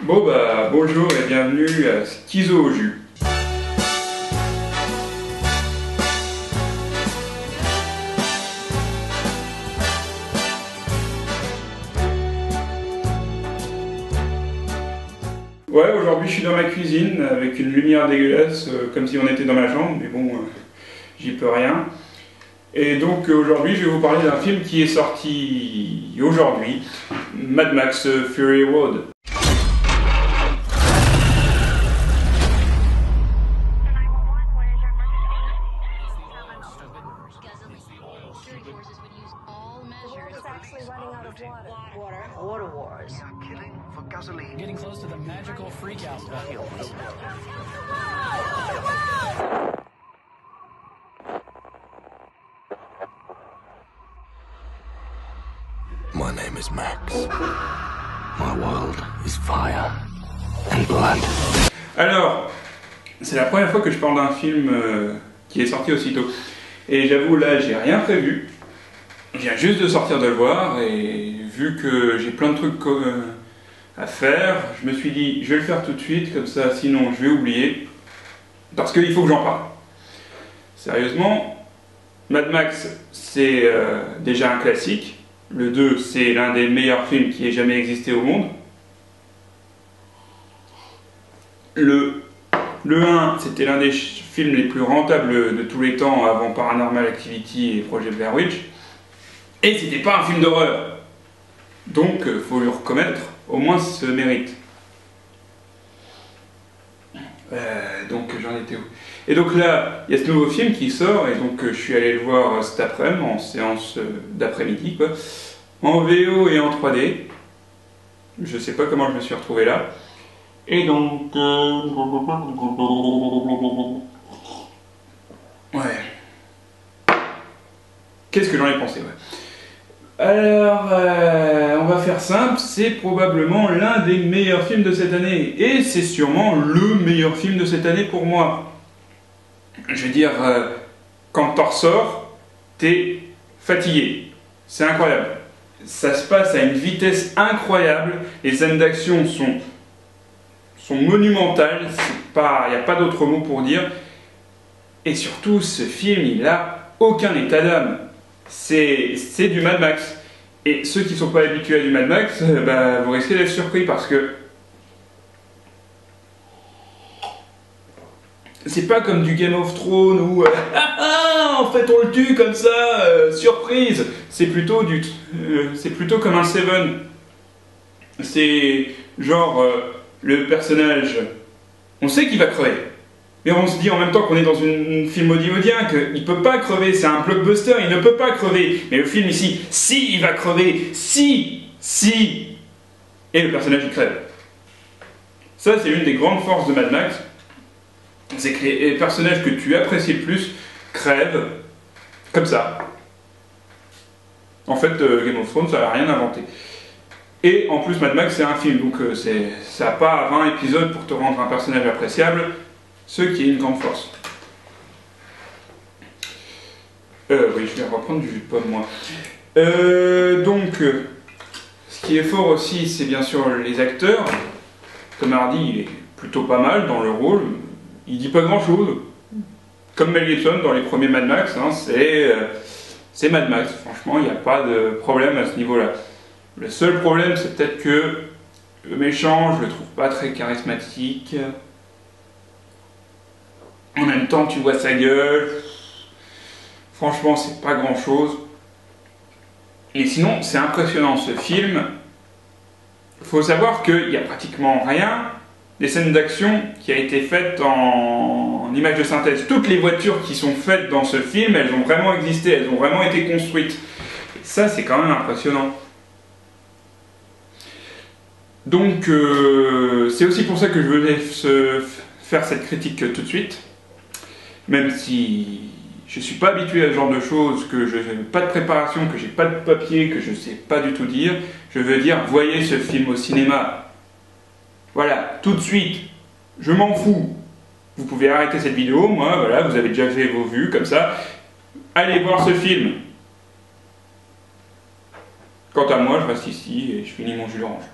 Bon bah bonjour et bienvenue à Schizo au jus. Ouais, aujourd'hui je suis dans ma cuisine avec une lumière dégueulasse, comme si on était dans ma chambre, mais bon, j'y peux rien. Et donc aujourd'hui je vais vous parler d'un film qui est sorti aujourd'hui, Mad Max Fury Road. Water wars. Killing for gasoline. Getting close to the magical freakout value. My name is Max. My world is fire and blood. Alors, c'est la première fois que je parle d'un film qui est sorti aussitôt. Et j'avoue, là, j'ai rien prévu. Je viens juste de sortir de le voir et vu que j'ai plein de trucs à faire, je me suis dit, je vais le faire tout de suite, comme ça, sinon je vais oublier. Parce qu'il faut que j'en parle. Sérieusement, Mad Max, c'est déjà un classique. Le 2, c'est l'un des meilleurs films qui ait jamais existé au monde. Le 1, c'était l'un des films les plus rentables de tous les temps avant Paranormal Activity et Projet Blair Witch. Et c'était pas un film d'horreur. Donc, faut lui reconnaître, au moins ce mérite. Donc, j'en étais où? Et donc là, il y a ce nouveau film qui sort, et donc je suis allé le voir cet après-midi, en séance d'après-midi, quoi. En VO et en 3D. Je sais pas comment je me suis retrouvé là. Et donc... Ouais. Qu'est-ce que j'en ai pensé, ouais. Alors, on va faire simple, c'est probablement l'un des meilleurs films de cette année. Et c'est sûrement le meilleur film de cette année pour moi. Je veux dire, quand t'en ressors, t'es fatigué. C'est incroyable. Ça se passe à une vitesse incroyable. Les scènes d'action sont monumentales. Il n'y a pas d'autre mot pour dire. Et surtout, ce film, il n'a aucun état d'âme. C'est du Mad Max. Et ceux qui ne sont pas habitués à du Mad Max, vous risquez d'être surpris parce que c'est pas comme du Game of Thrones où en fait on le tue comme ça, surprise. C'est plutôt comme un Seven. C'est genre le personnage, on sait qu'il va crever. Mais on se dit en même temps qu'on est dans une film hollywoodien qu'il peut pas crever, c'est un blockbuster, il ne peut pas crever. Mais le film ici, si il va crever, si, et le personnage il crève. Ça c'est une des grandes forces de Mad Max, c'est que les personnages que tu apprécies le plus crèvent comme ça. En fait, Game of Thrones ça n'a rien inventé. Et en plus Mad Max c'est un film, donc ça n'a pas 20 épisodes pour te rendre un personnage appréciable. Ce qui est une grande force. Oui, je vais reprendre du jus de pomme, moi. Donc, ce qui est fort aussi, c'est bien sûr les acteurs. Tom Hardy, il est plutôt pas mal dans le rôle. Il dit pas grand-chose. Comme Mel Gibson dans les premiers Mad Max, hein, c'est Mad Max. Franchement, il n'y a pas de problème à ce niveau-là. Le seul problème, c'est peut-être que le méchant, je le trouve pas très charismatique. En même temps, tu vois sa gueule. Franchement, c'est pas grand chose. Et sinon, c'est impressionnant ce film. Il faut savoir qu'il n'y a pratiquement rien des scènes d'action qui a été faites en images de synthèse. Toutes les voitures qui sont faites dans ce film, elles ont vraiment existé, elles ont vraiment été construites. Et ça, c'est quand même impressionnant. Donc, c'est aussi pour ça que je voulais faire cette critique tout de suite. Même si je ne suis pas habitué à ce genre de choses, que je n'ai pas de préparation, que j'ai pas de papier, que je ne sais pas du tout dire, je veux dire, voyez ce film au cinéma. Voilà, tout de suite, je m'en fous. Vous pouvez arrêter cette vidéo, moi, voilà, vous avez déjà fait vos vues, comme ça. Allez voir ce film. Quant à moi, je reste ici et je finis mon jus d'orange.